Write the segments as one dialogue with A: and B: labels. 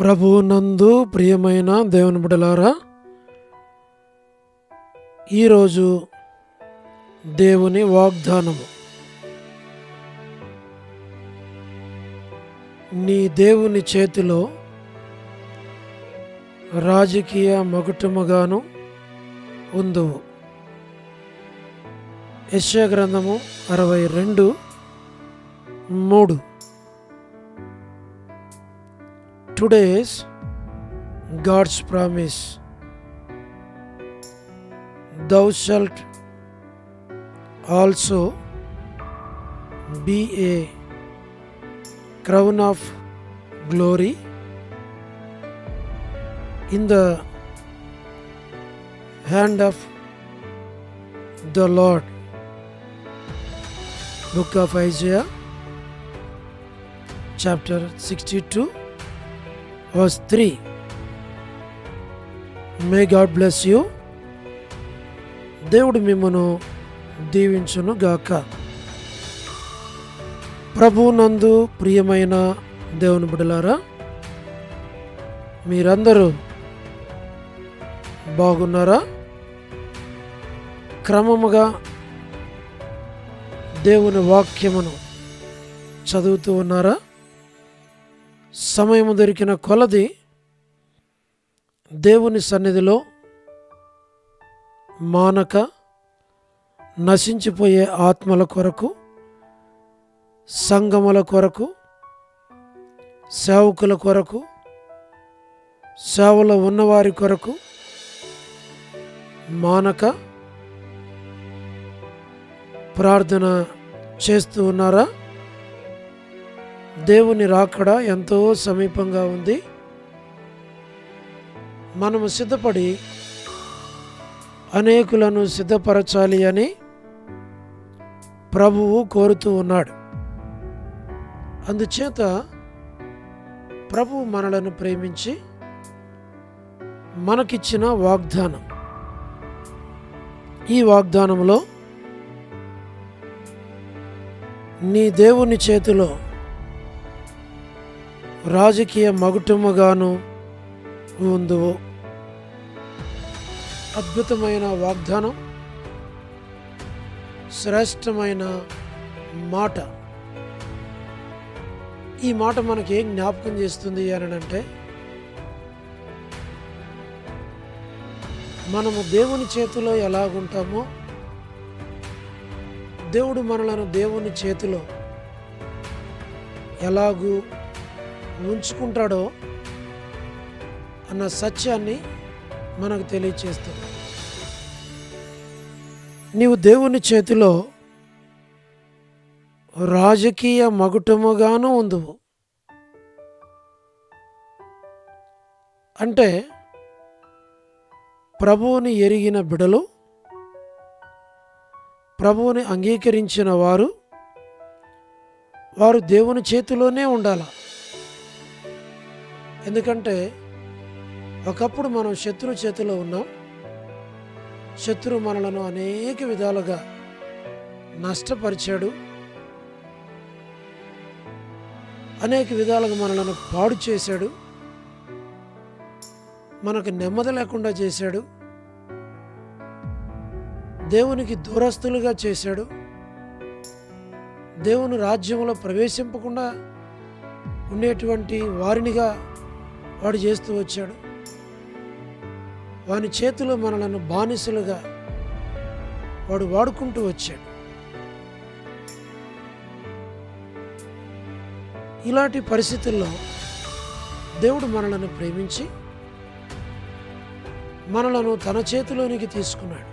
A: ప్రభువునందు ప్రియమైన దేవుని బిడ్డలారా, ఈరోజు దేవుని వాగ్దానము. నీ దేవుని చేతిలో రాజకీయ మకుటముగాను ఉందువు. యెషయా గ్రంథము 62:3. Today's God's promise. Thou shalt also be a crown of glory in the hand of the Lord. Book of Isaiah, chapter 62, verse 3. May God bless you. దేవుడు మిమ్మను దీవించును గాక. ప్రభువునందు ప్రియమైన దేవుని బిడ్డలారా, మీరందరూ బాగున్నారా? క్రమముగా దేవుని వాక్యమును చదువుతూ ఉన్నారా? సమయము దొరికిన కొలది దేవుని సన్నిధిలో మానక నశించిపోయే ఆత్మల కొరకు, సంఘముల కొరకు, సేవకుల కొరకు, సేవలో ఉన్నవారి కొరకు మానక ప్రార్థన చేస్తూ ఉన్నారా? దేవుని రాకడ ఎంతో సమీపంగా ఉంది. మనము సిద్ధపడి అనేకులను సిద్ధపరచాలి అని ప్రభువు కోరుతూ ఉన్నాడు. అందుచేత ప్రభువు మనలను ప్రేమించి మనకిచ్చిన వాగ్దానం, ఈ వాగ్దానంలో నీ దేవుని చేతిలో రాజకీయ మకుటముగాను ఉందువు. అద్భుతమైన వాగ్దానం, శ్రేష్టమైన మాట. ఈ మాట మనకి ఏం జ్ఞాపకం చేస్తుంది అని అంటే, మనము దేవుని చేతిలో ఎలాగుంటామో, దేవుడు మనలను దేవుని చేతిలో ఎలాగూ ఉంచుకుంటాడో అన్న సత్యాన్ని మనకు తెలియచేస్తుంది. నీవు దేవుని చేతిలో రాజకీయ మకుటముగాను ఉందువు. అంటే ప్రభువుని ఎరిగిన బిడలు, ప్రభువుని అంగీకరించిన వారు దేవుని చేతిలోనే ఉండాలి. ఎందుకంటే ఒకప్పుడు మనం శత్రు చేతిలో ఉన్నాం. శత్రువు మనలను అనేక విధాలుగా నష్టపరిచాడు, అనేక విధాలుగా మనలను పాడు చేశాడు, మనకు నెమ్మది లేకుండా చేశాడు, దేవునికి దూరస్తులుగా చేశాడు, దేవుని రాజ్యంలో ప్రవేశింపకుండా ఉండేటువంటి వారినిగా వాడు చేస్తూ వచ్చాడు. వాని చేతిలో మనలను బానిసలుగా వాడు వాడుకుంటూ వచ్చాడు. ఇలాంటి పరిస్థితుల్లో దేవుడు మనలను ప్రేమించి మనలను తన చేతిలోనికి తీసుకున్నాడు.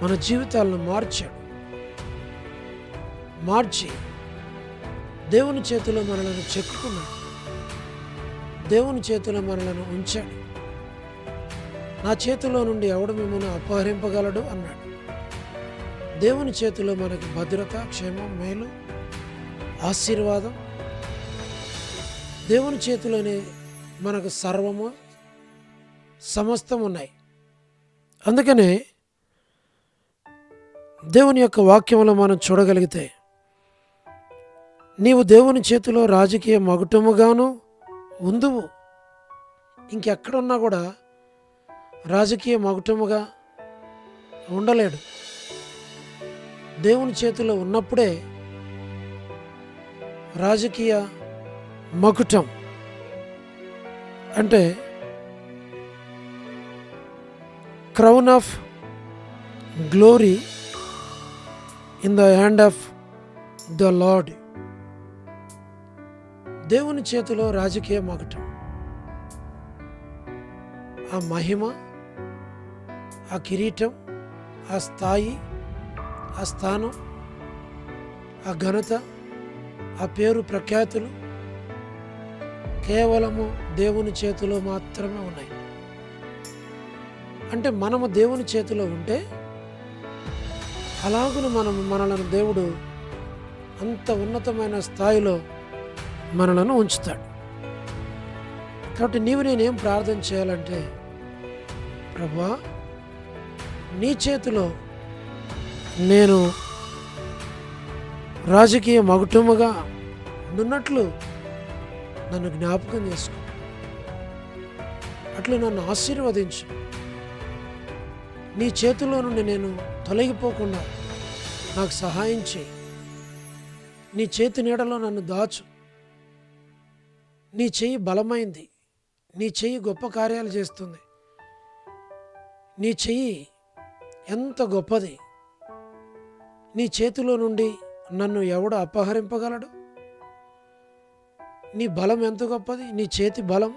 A: మన జీవితాలను మార్చి దేవుని చేతిలో మనలను చెక్కుకున్నాడు. దేవుని చేతిలో మనలను ఉంచాడు. నా చేతిలో నుండి ఎవడు మిమ్మల్ని అపహరింపగలడు అన్నాడు. దేవుని చేతిలో మనకి భద్రత, క్షేమం, మేలు, ఆశీర్వాదం. దేవుని చేతిలోనే మనకు సర్వము, సమస్తం ఉన్నాయి. అందుకనే దేవుని యొక్క వాక్యంలో మనం చూడగలిగితే, నీవు దేవుని చేతిలో రాజకీయ మకుటముగాను ఉందువు. ఇంకెక్కడున్నా కూడా రాజకీయ మగుటముగా ఉండలేడు. దేవుని చేతిలో ఉన్నప్పుడే రాజకీయ మకుటం అంటే crown of glory in the hand of the lord. దేవుని చేతిలో రాజకీయ మకుటం, ఆ మహిమ, ఆ కిరీటం, ఆ స్థాయి, ఆ స్థానం, ఆ ఘనత, ఆ పేరు ప్రఖ్యాతులు కేవలము దేవుని చేతిలో మాత్రమే ఉన్నాయి. అంటే మనము దేవుని చేతిలో ఉంటే అలాగున మనలను దేవుడు అంత ఉన్నతమైన స్థాయిలో మనలను ఉంచుతాడు. కాబట్టి నేనేం ప్రార్థన చేయాలంటే, ప్రభువా, నీ చేతిలో నేను రాజకీయ మగుటముగా ఉన్నట్లు నన్ను జ్ఞాపకం చేసుకో, అట్లు నన్ను ఆశీర్వదించు. నీ చేతిలో నుండి నేను తొలగిపోకుండా నాకు సహాయం చేయి. నీ చేతి నీడలో నన్ను దాచు. నీ చెయ్యి బలమైంది, నీ చెయ్యి గొప్ప కార్యాలు చేస్తుంది, నీ చెయ్యి ఎంత గొప్పది. నీ చేతిలో నుండి నన్ను ఎవడు అపహరింపగలడు? నీ బలం ఎంత గొప్పది, నీ చేతి బలం,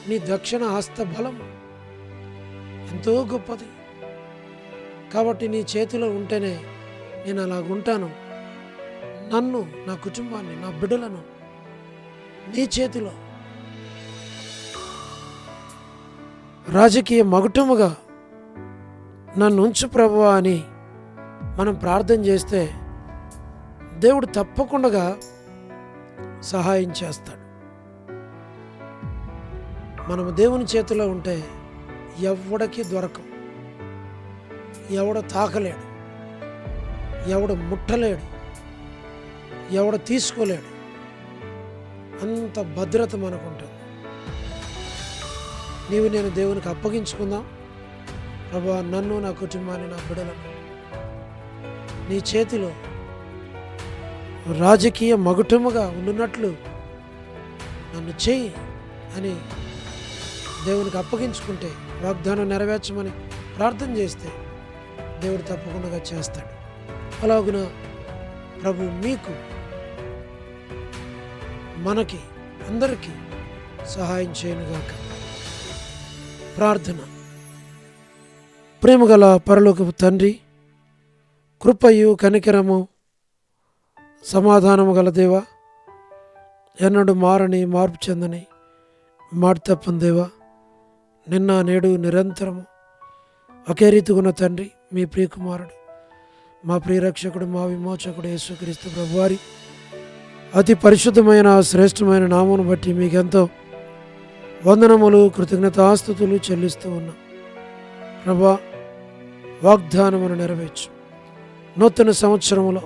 A: నీ దక్షిణ హస్త బలం ఎంతో గొప్పది. కాబట్టి నీ చేతిలో ఉంటేనే నేను అలాగుంటాను. నన్ను, నా కుటుంబాన్ని, నా బిడ్డలను నీ చేతిలో రాజకీయ మగుటముగా నన్ను ఉంచు ప్రభువా అని మనం ప్రార్థన చేస్తే దేవుడు తప్పకుండా సహాయం చేస్తాడు. మనము దేవుని చేతిలో ఉంటే ఎవడికి దొరకం, ఎవడు తాకలేడు, ఎవడు ముట్టలేడు, ఎవడు తీసుకోలేడు. అంత భద్రత మనకు ఉంటుంది. నేను దేవునికి అప్పగించుకుందాం. ప్రభువా, నన్ను, నా కుటుంబాన్ని, నా బిడ్డలను నీ చేతిలో రాజకీయ మగుటముగా ఉండున్నట్లు నన్ను చేయి అని దేవునికి అప్పగించుకుంటే, వాగ్దానం నెరవేర్చమని ప్రార్థన చేస్తే దేవుడు తప్పకుండా చేస్తాడు. అలాగున ప్రభు మీకు, మనకి, అందరికీ సహాయం చేయనుగాక. ప్రార్థన. ప్రేమగల పరలోకపు తండ్రి, కృపయు కనికరము సమాధానము గల దేవా, ఎన్నడూ మారని, మార్పు చెందని, మాట తప్పని దేవా, నిన్న నేడు నిరంతరము ఒకే రీతిగా ఉన్న తండ్రి, మీ ప్రియకుమారుడు, మా ప్రియరక్షకుడు, మా విమోచకుడు యేసుక్రీస్తు ప్రభువారి అతి పరిశుద్ధమైన, శ్రేష్టమైన నామమును బట్టి మీకెంతో వందనములు, కృతజ్ఞతాస్తుతులు చెల్లిస్తూ ఉన్నాం. ప్రభా, వాగ్దానమును నెరవేర్చు. నూతన సంవత్సరములో,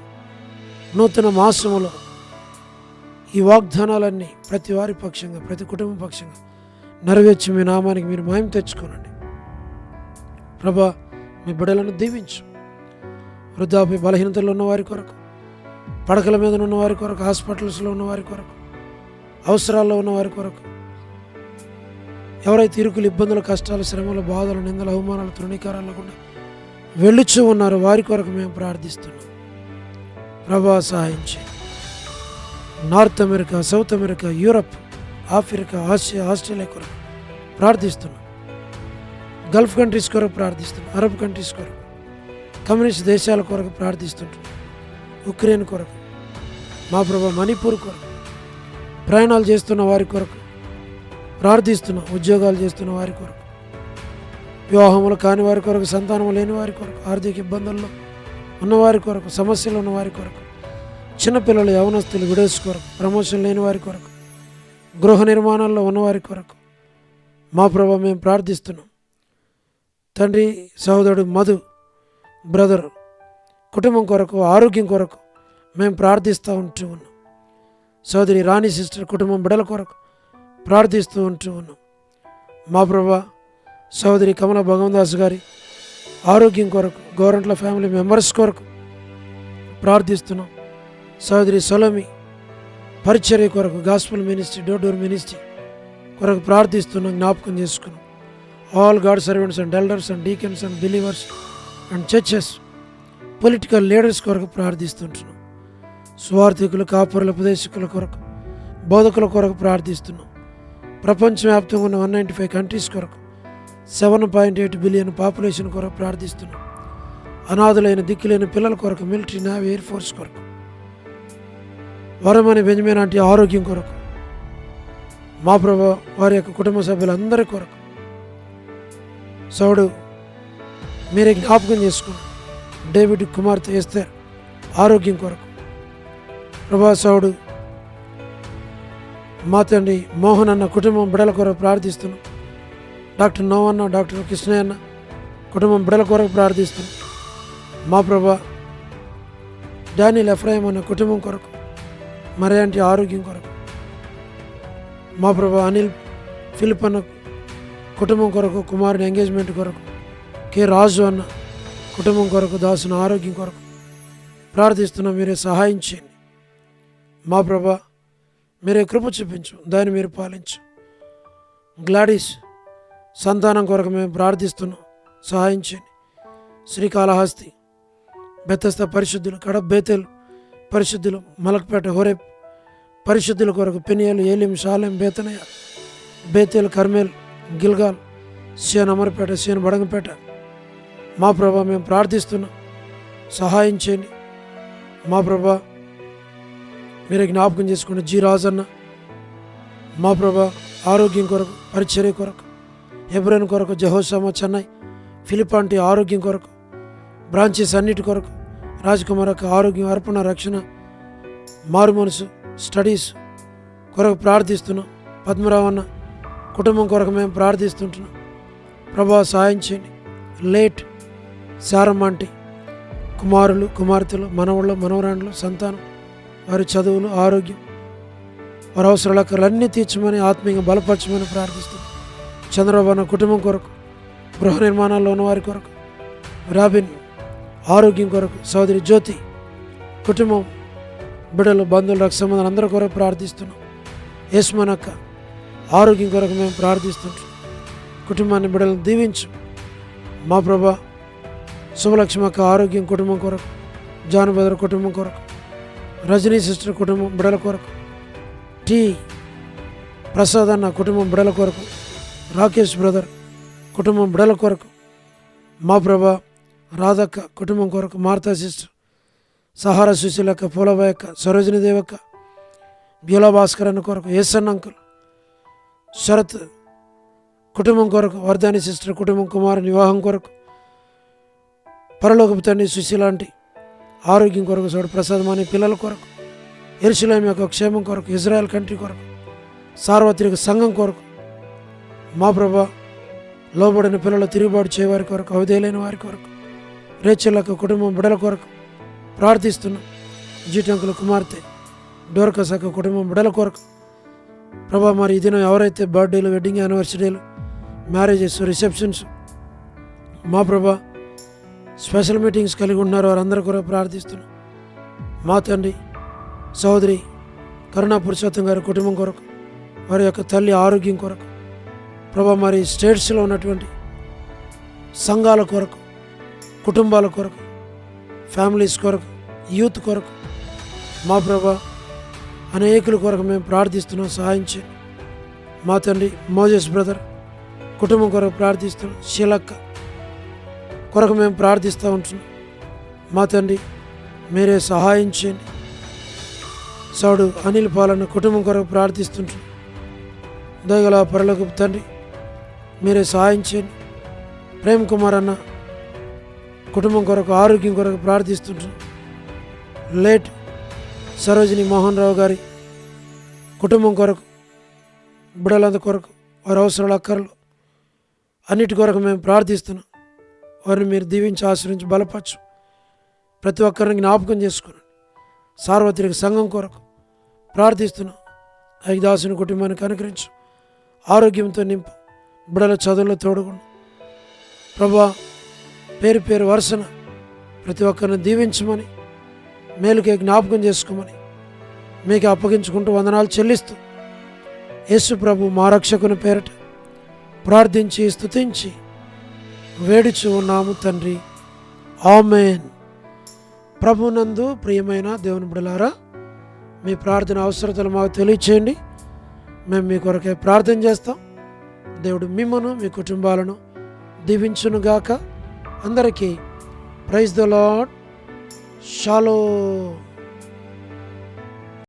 A: నూతన మాసములో ఈ వాగ్దానాలన్నీ ప్రతి వారి పక్షంగా, ప్రతి కుటుంబ పక్షంగా నెరవేర్చి మీ నామానికి మీరు మహిమ తెచ్చుకోనండి. ప్రభా, మీ బిడ్డలను దీవించు. వృద్ధాప్య బలహీనతల్లో ఉన్న వారి కొరకు, పడకల మీద ఉన్న వారి కొరకు, హాస్పిటల్స్లో ఉన్న వారి కొరకు, అవసరాల్లో ఉన్న వారి కొరకు, ఎవరైతే ఇరుకులు, ఇబ్బందులు, కష్టాలు, శ్రమలు, బాధలు, నిందలు, అవమానాలు, తృణీకారాలు కూడా వెళ్ళుచూ ఉన్నారో వారి కొరకు మేము ప్రార్థిస్తున్నాం. ప్రభా, సహాయం చేయి. North America, south America, Europe, Africa, Asia, Australia కొరకు ప్రార్థిస్తున్నాం. గల్ఫ్ కంట్రీస్ కొరకు ప్రార్థిస్తున్నాం. అరబ్ కంట్రీస్ కొరకు, కమ్యూనిస్ట్ దేశాల కొరకు ప్రార్థిస్తుంటున్నాం. ఉక్రెయిన్ కొరకు, మా ప్రభా, మణిపూర్ కొరకు, ప్రయాణాలు చేస్తున్న వారి కొరకు ప్రార్థిస్తున్నాం. ఉద్యోగాలు చేస్తున్న వారి కొరకు, వివాహములు కాని వారి కొరకు, సంతానం లేని వారి కొరకు, ఆర్థిక ఇబ్బందుల్లో ఉన్నవారి కొరకు, సమస్యలు ఉన్న వారి కొరకు, చిన్నపిల్లలు, యవనస్తులు, విడోస్ కొరకు, ప్రమోషన్ లేని వారి కొరకు, గృహ నిర్మాణాల్లో ఉన్నవారి కొరకు మా ప్రభా మేము ప్రార్థిస్తున్నాం. తండ్రి, సహోదరుడు మధు బ్రదర్ కుటుంబం కొరకు, ఆరోగ్యం కొరకు మేము ప్రార్థిస్తూ ఉంటూ ఉన్నాం. సోదరి రాణి సిస్టర్ కుటుంబం బిడల కొరకు ప్రార్థిస్తూ ఉన్నాం. మా ప్రభా సోదరి కమల భగవందాస్ గారి ఆరోగ్యం కొరకు, గోరంట్ల ఫ్యామిలీ మెంబర్స్ కొరకు ప్రార్థిస్తున్నాం. సోదరి సొలమి పరిచర్య కొరకు, gospel ministry, door door ministry కొరకు ప్రార్థిస్తున్నాం, జ్ఞాపకం చేసుకున్నాం. All God servants and elders and deacons and believers and churches, political leaders కొరకు ప్రార్థిస్తుంటున్నాం. స్వార్థికులు, కాపురుల, ఉపదేశకుల కొరకు, బోధకుల కొరకు ప్రార్థిస్తున్నాం. ప్రపంచవ్యాప్తంగా ఉన్న 195 కంట్రీస్ కొరకు, 7.8 బిలియన్ పాపులేషన్ కొరకు ప్రార్థిస్తున్నాం. అనాథులైన దిక్కులేని పిల్లల కొరకు, మిలిటరీ, నేవీ, ఎయిర్ ఫోర్స్ కొరకు, వరమని బెంజమిన్ లాంటి ఆరోగ్యం కొరకు, మా ప్రభా వారి యొక్క కుటుంబ సభ్యులందరి కొరకు సౌడు మీరే జ్ఞాపకం చేసుకుని, డేవిడ్ కుమార్తె ఎస్తేర్ ఆరోగ్యం కొరకు ప్రభా సౌడు మా తండ్రి మోహన్ అన్న కుటుంబం బిడల కొరకు ప్రార్థిస్తున్నాం. డాక్టర్ నోవన్న, డాక్టర్ కృష్ణయ్య అన్న కుటుంబం బిడల కొరకు ప్రార్థిస్తున్నాం. మా ప్రభా డానియల్ ఎఫ్రాయిం అన్న కుటుంబం కొరకు, మరేంటి ఆరోగ్యం కొరకు, మా ప్రభా అనిల్ ఫిలిప్ అన్న కుటుంబం కొరకు, కుమారుని ఎంగేజ్మెంట్ కొరకు, కె రాజు అన్న కుటుంబం కొరకు, దాసుని ఆరోగ్యం కొరకు ప్రార్థిస్తున్నాం. మీరే సహాయం చేయండి. మా ప్రభా మీరే కృప చూపించు, దాన్ని మీరు పాలించు. గ్లాడీస్ సంతానం కొరకు మేము ప్రార్థిస్తున్నాం, సహాయం చేయండి. శ్రీకాళహస్తి, బెతస్త పరిశుద్ధులు, కడప బేతేలు పరిశుద్ధులు, మలక్పేట, హోరేప్ పరిశుద్ధుల కొరకు, పెనియలు, ఏలిం, షాలెం, బేతనయ, బేతేలు, కర్మేల్, గిల్గాల్, సియన్ అమర్పేట, సియన్ బడంగపేట, మా ప్రభా మేము ప్రార్థిస్తున్నాం, సహాయం చేయండి. మా ప్రభా మీరే జ్ఞాపకం చేసుకున్న జీ రాజన్న, మా ప్రభా ఆరోగ్యం కొరకు, పరిచర్య కొరకు, హెబ్రోన్ కొరకు, జెహోషామా, చెన్నై, ఫిలిపాంటి ఆరోగ్యం కొరకు, బ్రాంచెస్ అన్నిటి కొరకు, రాజకుమార్ యొక్క ఆరోగ్యం, అర్పణ, రక్షణ, మారు మనసు, స్టడీస్ కొరకు ప్రార్థిస్తున్నాం. పద్మరావు అన్న కుటుంబం కొరకు మేము ప్రార్థిస్తుంటున్నాం. ప్రభా సహాయం చేయండి. లేట్ శారమ్మంటి కుమారులు, కుమార్తెలు, మనవళ్ళు, మనవరాండ్లు, సంతానం, వారి చదువులు, ఆరోగ్యం, వారి అవసరాలన్నీ తీర్చమని, ఆత్మీయంగా బలపరచమని ప్రార్థిస్తున్నాం. చంద్రబాబు అన్న కుటుంబం కొరకు, గృహ నిర్మాణాల్లో ఉన్న వారి కొరకు, రాబిన్ ఆరోగ్యం కొరకు, సోదరి జ్యోతి కుటుంబం, బిడ్డలు, బంధువులు, రక్త సంబంధాలు అందరి కొరకు ప్రార్థిస్తున్నాం. యేస్మనక్క ఆరోగ్యం కొరకు మేము ప్రార్థిస్తుంటాం. కుటుంబాన్ని, బిడ్డలను దీవించు. మా ప్రభా శుభలక్ష్మక్క ఆరోగ్యం కుటుంబం కొరకు, జాన్ బెదర్ కుటుంబం కొరకు, రజనీ సిస్టర్ కుటుంబం బిడల కొరకు, టి ప్రసాద్ అన్న కుటుంబం బిడల కొరకు, రాకేష్ బ్రదర్ కుటుంబం బిడల కొరకు, మా ప్రభా రాధక్క కుటుంబం కొరకు, మార్తా సిస్టర్, సహారా సుశీలక్క, పూలబాయక్క, సరోజిని దేవక్క, బ్యూలా భాస్కర్ అన్న కొరకు, ఏసన్ అంకుల్, శరత్ కుటుంబం కొరకు, వర్ధాని సిస్టర్ కుటుంబం కుమారుని వివాహం కొరకు, పరలోకపు తండ్రి సుశీలాంటి ఆరోగ్యం కొరకు, సోడు ప్రసాద్ మాని పిల్లల కొరకు, యెరూషలేము యొక్క క్షేమం కొరకు, ఇజ్రాయెల్ కంట్రీ కొరకు, సార్వత్రిక సంఘం కొరకు, మా ప్రభా లోబడిన పిల్లలు తిరుగుబాటు చేయవారి కొరకు, అవధేయులైన వారి కొరకు, రేచల్ యొక్క కుటుంబం బిడల కొరకు ప్రార్థిస్తున్నాం. జీటంకుల కుమార్తె డోర్కస్ యొక్క కుటుంబం బిడల కొరకు ప్రభా మరి ఈ దినం ఎవరైతే బర్త్డేలు, వెడ్డింగ్ యానివర్సరీలు, మ్యారేజెస్, రిసెప్షన్స్, మా ప్రభా స్పెషల్ మీటింగ్స్ కలిగి ఉన్నారో వారందరూ కూడా ప్రార్థిస్తున్నాం. మా తండ్రి సహోదరి కరుణా పురుషోత్తం గారి కుటుంబం కొరకు, వారి యొక్క తల్లి ఆరోగ్యం కొరకు, ప్రభా మరి స్టేట్స్లో ఉన్నటువంటి సంఘాల కొరకు, కుటుంబాల కొరకు, ఫ్యామిలీస్ కొరకు, యూత్ కొరకు, మా ప్రభా అనేకుల కొరకు మేము ప్రార్థిస్తున్నాం, సహాయం చేయండి. మా తండ్రి మోజెస్ బ్రదర్ కుటుంబం కొరకు ప్రార్థిస్తున్నాం. శీలక్క కొరకు మేము ప్రార్థిస్తూ ఉంటున్నాం. మా తండ్రి మీరే సహాయం చేయండి. సౌడు అనిల్ పాలన కుటుంబం కొరకు ప్రార్థిస్తుంటున్నాం. దయగల పరలోకపు తండ్రి మీరే సహాయం చేయండి. ప్రేమ్ కుమార్ అన్న కుటుంబం కొరకు, ఆరోగ్యం కొరకు ప్రార్థిస్తుంటున్నాం. లేట్ సరోజిని మోహన్ రావు గారి కుటుంబం కొరకు, బిడ్డలంద కొరకు, వారి అవసరాలు, అక్కర్లు అన్నిటి కొరకు మేము ప్రార్థిస్తున్నాం. వారిని మీరు దీవించి ఆశ్రయించి బలపరచు. ప్రతి ఒక్కరిని జ్ఞాపకం చేసుకుని సార్వత్రిక సంఘం కొరకు ప్రార్థిస్తున్నాం. ఐదాసుని కుటుంబానికి అనుగ్రహించు, ఆరోగ్యంతో నింపు, బిడల చదువులో తోడుగుండు ప్రభా. పేరు పేరు వరుసన ప్రతి ఒక్కరిని దీవించమని, మేలుకే జ్ఞాపకం చేసుకోమని మీకు అప్పగించుకుంటూ వందనాలు చెల్లిస్తూ యేసు ప్రభు మా రక్షకుని పేరట ప్రార్థించి స్తుతించి వేడుచు ఉన్నాము తండ్రి, ఆమేన్. ప్రభునందు ప్రియమైన దేవుని బిడ్డలారా, మీ ప్రార్థన అవసరతలు మాకు తెలియచేయండి. మేము మీ కొరకే ప్రార్థన చేస్తాం. దేవుడు మిమ్మను మీ కుటుంబాలను దీవించునుగాక. అందరికీ ప్రైజ్ ద లార్డ్. షాలోమ్.